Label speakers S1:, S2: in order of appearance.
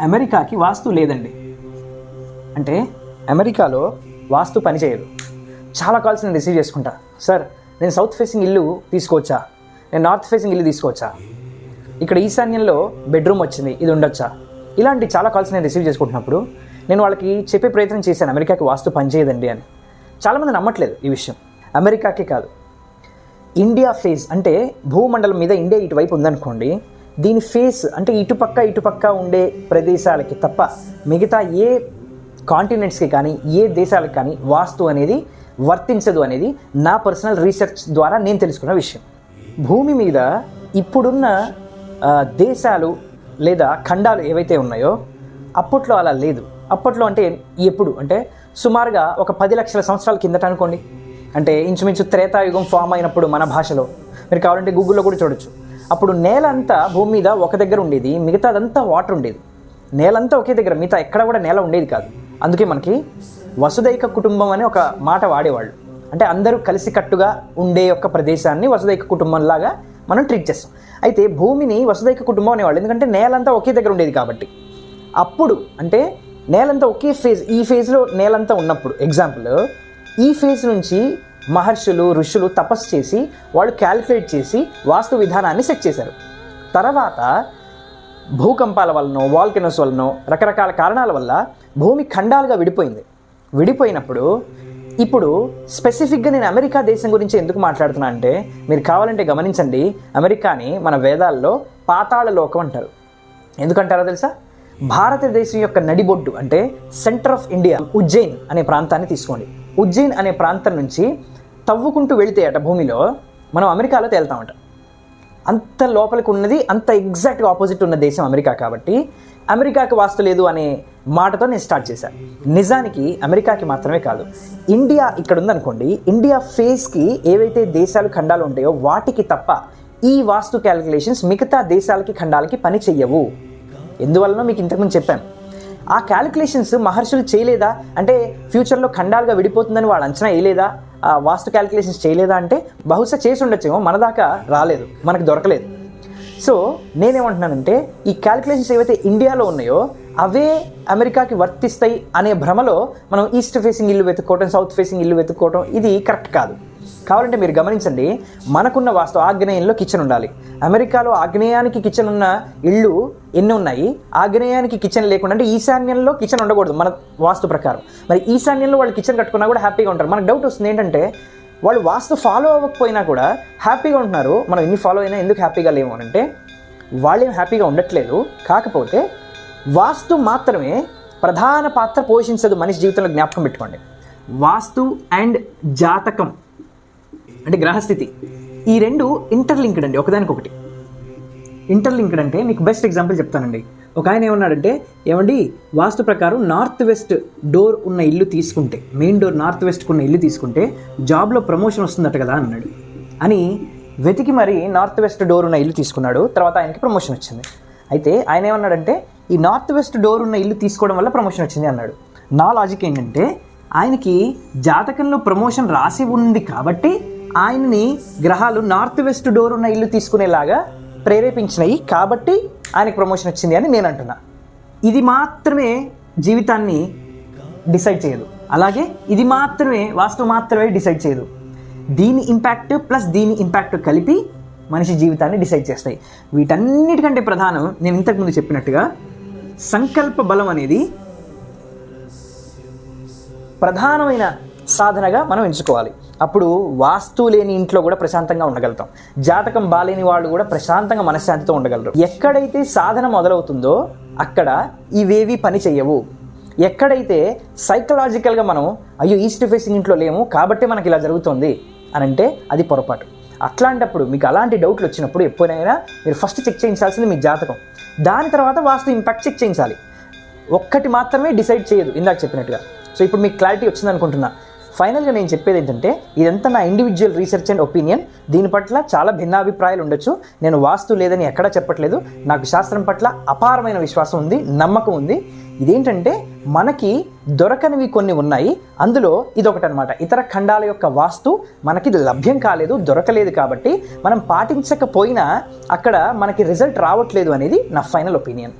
S1: అమెరికాకి వాస్తు లేదండి అంటే అమెరికాలో వాస్తు పనిచేయదు. చాలా కాల్స్ నేను రిసీవ్ చేసుకుంటా. సార్, నేను సౌత్ ఫేసింగ్ ఇల్లు తీసుకోవచ్చా, నేను నార్త్ ఫేసింగ్ ఇల్లు తీసుకోవచ్చా, ఇక్కడ ఈశాన్యంలో బెడ్రూమ్ వచ్చింది, ఇది ఉండొచ్చా, ఇలాంటి చాలా కాల్స్ నేను రిసీవ్ చేసుకుంటున్నప్పుడు నేను వాళ్ళకి చెప్పే ప్రయత్నం చేశాను, అమెరికాకి వాస్తు పనిచేయదండి అని. చాలామంది నమ్మట్లేదు ఈ విషయం. అమెరికాకే కాదు, ఇండియా ఫేస్ అంటే భూమండలం మీద ఇండియా ఇటువైపు ఉందనుకోండి, దీని ఫేస్ అంటే ఇటుపక్క ఉండే ప్రదేశాలకి తప్ప మిగతా ఏ కాంటినెంట్స్కి కానీ ఏ దేశాలకు కానీ వాస్తు అనేది వర్తించదు అనేది నా పర్సనల్ రీసెర్చ్ ద్వారా నేను తెలుసుకున్న విషయం. భూమి మీద ఇప్పుడున్న దేశాలు లేదా ఖండాలు ఏవైతే ఉన్నాయో అప్పట్లో అలా లేదు. అప్పట్లో అంటే ఎప్పుడు అంటే సుమారుగా ఒక 10 లక్షల సంవత్సరాల కిందట అనుకోండి. అంటే ఇంచుమించు త్రేతాయుగం ఫామ్ అయినప్పుడు మన భాషలో మీరు కావాలంటే గూగుల్లో కూడా చూడొచ్చు. అప్పుడు నేల అంతా భూమి మీద ఒక దగ్గర ఉండేది, మిగతాదంతా వాటర్ ఉండేది. నేలంతా ఒకే దగ్గర, మిగతా ఎక్కడ కూడా నేల ఉండేది కాదు. అందుకే మనకి వసుదైక కుటుంబం అనే ఒక మాట వాడేవాళ్ళు. అంటే అందరూ కలిసికట్టుగా ఉండే యొక్క ప్రదేశాన్ని వసుదైక కుటుంబంలాగా మనం ట్రీట్ చేస్తాం. అయితే భూమిని వసుదైక కుటుంబం అనేవాళ్ళు, ఎందుకంటే నేలంతా ఒకే దగ్గర ఉండేది కాబట్టి. అప్పుడు అంటే నేలంతా ఒకే ఫేజ్, ఈ ఫేజ్లో నేలంతా ఉన్నప్పుడు ఎగ్జాంపుల్, ఈ ఫేజ్ నుంచి మహర్షులు ఋషులు తపస్సు చేసి వాళ్ళు క్యాలిక్యులేట్ చేసి వాస్తు విధానాన్ని సెట్ చేశారు. తర్వాత భూకంపాల వలనో వాల్కెనోస్ వలనో రకరకాల కారణాల వల్ల భూమి ఖండాలుగా విడిపోయింది. విడిపోయినప్పుడు ఇప్పుడు స్పెసిఫిక్గా నేను అమెరికా దేశం గురించి ఎందుకు మాట్లాడుతున్నా అంటే, మీరు కావాలంటే గమనించండి, అమెరికాని మన వేదాల్లో పాతాళ లోకం అంటారు. ఎందుకంటారో తెలుసా? భారతదేశం యొక్క నడిబొడ్డు అంటే సెంటర్ ఆఫ్ ఇండియా ఉజ్జయిన్ అనే ప్రాంతాన్ని తీసుకోండి. ఉజ్జయిన్ అనే ప్రాంతం నుంచి తవ్వుకుంటూ వెళితే అట భూమిలో మనం అమెరికాలో తేలుతామట. అంత లోపలికి ఉన్నది, అంత ఎగ్జాక్ట్గా ఆపోజిట్ ఉన్న దేశం అమెరికా. కాబట్టి అమెరికాకి వాస్తు లేదు అనే మాటతో నేను స్టార్ట్ చేశాను. నిజానికి అమెరికాకి మాత్రమే కాదు, ఇండియా ఇక్కడ ఉందనుకోండి, ఇండియా ఫేస్కి ఏవైతే దేశాలు ఖండాలు ఉంటాయో వాటికి తప్ప ఈ వాస్తు క్యాలిక్యులేషన్స్ మిగతా దేశాలకి ఖండాలకి పని చెయ్యవు. ఎందువలనో మీకు ఇంతకుముందు చెప్పాను. ఆ క్యాలిక్యులేషన్స్ మహర్షులు చేయలేదా అంటే, ఫ్యూచర్లో ఖండాలుగా విడిపోతుందని వాళ్ళు అంచనా వేయలేదా, ఆ వాస్తు క్యాలిక్యులేషన్స్ చేయలేదా అంటే బహుశా చేసి ఉండొచ్చేమో, మన దాకా రాలేదు, మనకు దొరకలేదు. సో నేనేమంటున్నానంటే, ఈ క్యాలిక్యులేషన్స్ ఏవైతే ఇండియాలో ఉన్నాయో అవే అమెరికాకి వర్తిస్తాయి అనే భ్రమలో మనం ఈస్ట్ ఫేసింగ్ ఇల్లు వెతుక్కోవటం, సౌత్ ఫేసింగ్ ఇల్లు వెతుక్కోవటం ఇది కరెక్ట్ కాదు. కావాలంటే మీరు గమనించండి, మనకున్న వాస్తు ఆగ్నేయంలో కిచెన్ ఉండాలి. అమెరికాలో ఆగ్నేయానికి కిచెన్ ఉన్న ఇళ్ళు ఎన్ని ఉన్నాయి? ఆగ్నేయానికి కిచెన్ లేకుండా అంటే ఈశాన్యంలో కిచెన్ ఉండకూడదు మన వాస్తు ప్రకారం. మరి ఈశాన్యంలో వాళ్ళు కిచెన్ కట్టుకున్నా కూడా హ్యాపీగా ఉంటారు. మనకు డౌట్ వస్తుంది ఏంటంటే, వాళ్ళు వాస్తు ఫాలో అవ్వకపోయినా కూడా హ్యాపీగా ఉంటున్నారు, మనం ఎన్ని ఫాలో అయినా ఎందుకు హ్యాపీగా లేము అని అంటే, వాళ్ళేం హ్యాపీగా ఉండట్లేదు. కాకపోతే వాస్తు మాత్రమే ప్రధాన పాత్ర పోషించదు మనిషి జీవితంలో. జ్ఞాపకం పెట్టుకోండి, వాస్తు అండ్ జాతకం అంటే గ్రహస్థితి, ఈ రెండు ఇంటర్లింక్డ్ అండి, ఒకదానికొకటి ఇంటర్లింక్డ్. అంటే మీకు బెస్ట్ ఎగ్జాంపుల్ చెప్తానండి. ఒక ఆయన ఏమన్నాడంటే, ఏమండి వాస్తు ప్రకారం నార్త్ వెస్ట్ డోర్ ఉన్న ఇల్లు తీసుకుంటే, మెయిన్ డోర్ నార్త్ వెస్ట్కి ఉన్న ఇల్లు తీసుకుంటే జాబ్లో ప్రమోషన్ వస్తుందట కదా అన్నాడు. అని వెతికి మరి నార్త్ వెస్ట్ డోర్ ఉన్న ఇల్లు తీసుకున్నాడు. తర్వాత ఆయనకి ప్రమోషన్ వచ్చింది. అయితే ఆయన ఏమన్నాడంటే, ఈ నార్త్ వెస్ట్ డోర్ ఉన్న ఇల్లు తీసుకోవడం వల్ల ప్రమోషన్ వచ్చింది అన్నాడు. నా లాజిక్ ఏంటంటే, ఆయనకి జాతకంలో ప్రమోషన్ రాసి ఉంది కాబట్టి ఆయనని గ్రహాలు నార్త్ వెస్ట్ డోర్ ఉన్న ఇల్లు తీసుకునేలాగా ప్రేరేపించినాయి కాబట్టి ఆయనకి ప్రమోషన్ వచ్చింది అని నేను అంటున్నా. ఇది మాత్రమే జీవితాన్ని డిసైడ్ చేయదు, అలాగే ఇది మాత్రమే వాస్తు మాత్రమే డిసైడ్ చేయదు. దీని ఇంపాక్ట్ ప్లస్ దీని ఇంపాక్ట్ కలిపి మనిషి జీవితాన్ని డిసైడ్ చేస్తాయి. వీటన్నిటికంటే ప్రధానం, నేను ఇంతకుముందు చెప్పినట్టుగా సంకల్ప బలం అనేది ప్రధానమైన సాధనగా మనం ఎంచుకోవాలి. అప్పుడు వాస్తు లేని ఇంట్లో కూడా ప్రశాంతంగా ఉండగలుగుతాం. జాతకం బాలేని వాళ్ళు కూడా ప్రశాంతంగా మనశ్శాంతితో ఉండగలరు. ఎక్కడైతే సాధన మొదలవుతుందో అక్కడ ఇవేవి పని చెయ్యవు. ఎక్కడైతే సైకలాజికల్గా మనం అయ్యో ఈస్ట్ ఫేసింగ్ ఇంట్లో లేము కాబట్టి మనకి ఇలా జరుగుతుంది అని అంటే అది పొరపాటు. అట్లాంటప్పుడు మీకు అలాంటి డౌట్లు వచ్చినప్పుడు ఎప్పుడైనా మీరు ఫస్ట్ చెక్ చేయించాల్సింది మీ జాతకం, దాని తర్వాత వాస్తు ఇంపాక్ట్ చెక్ చేయించాలి. ఒక్కటి మాత్రమే డిసైడ్ చేయదు, ఇందాక చెప్పినట్టుగా. సో ఇప్పుడు మీకు క్లారిటీ వచ్చింది అనుకుంటున్నా. ఫైనల్గా నేను చెప్పేది ఏంటంటే, ఇదంతా నా ఇండివిజువల్ రీసెర్చ్ అండ్ ఒపీనియన్. దీని పట్ల చాలా భిన్నాభిప్రాయాలు ఉండొచ్చు. నేను వాస్తు లేదని ఎక్కడా చెప్పట్లేదు. నాకు శాస్త్రం పట్ల అపారమైన విశ్వాసం ఉంది, నమ్మకం ఉంది. ఇదేంటంటే, మనకి దొరకనివి కొన్ని ఉన్నాయి, అందులో ఇదొకటనమాట. ఇతర ఖండాల యొక్క వాస్తు మనకి లభ్యం కాలేదు, దొరకలేదు కాబట్టి మనం పాటించకపోయినా అక్కడ మనకి రిజల్ట్ రావట్లేదు అనేది నా ఫైనల్ ఒపీనియన్.